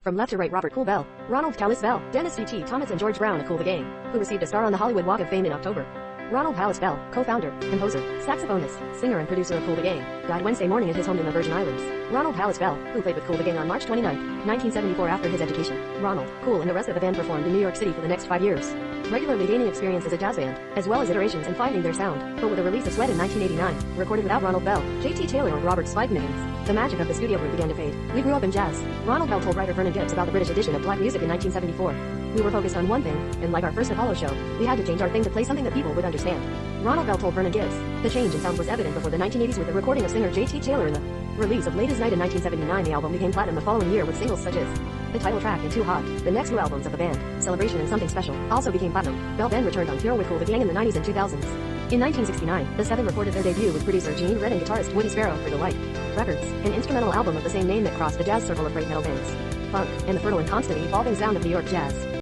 From left to right, Robert Kool Bell, Ronald Khalis Bell, Dennis Dee Tee, Thomas and George Brown of Kool The Gang, who received a star on the Hollywood Walk of Fame in October. Ronald Bell, co-founder, composer, saxophonist, singer and producer of Kool The Gang, died Wednesday morning at his home in the Virgin Islands. Ronald Bell, who played with Kool The Gang on March 29, 1974 after his education. Ronald, Kool and the rest of the band performed in New York City for the next 5 years, regularly gaining experience as a jazz band, as well as iterations and finding their sound. But with the release of Sweat in 1989, recorded without Ronald Bell, J.T. Taylor or Robert Spike Miggins, the magic of the studio group began to fade. We grew up in jazz. Ronald Bell told writer Vernon Gibbs about the British edition of black music in 1974. We were focused on one thing, and like our first Apollo show, we had to change our thing to play something that people would understand. Ronald Bell told Vernon Gibbs, the change in sound was evident before the 1980s with the recording of singer J.T. Taylor in the release of Late as Night in 1979. The album became platinum the following year with singles such as the title track and Too Hot. The next two albums of the band, Celebration and Something Special, also became platinum. Bell then returned on tour with Kool The Gang in the 90s and 2000s. In 1969, the Seven recorded their debut with producer Gene Red and guitarist Woody Sparrow for Delight Records, an instrumental album of the same name that crossed the jazz circle of great metal bands, funk, and the fertile and constantly evolving sound of New York jazz.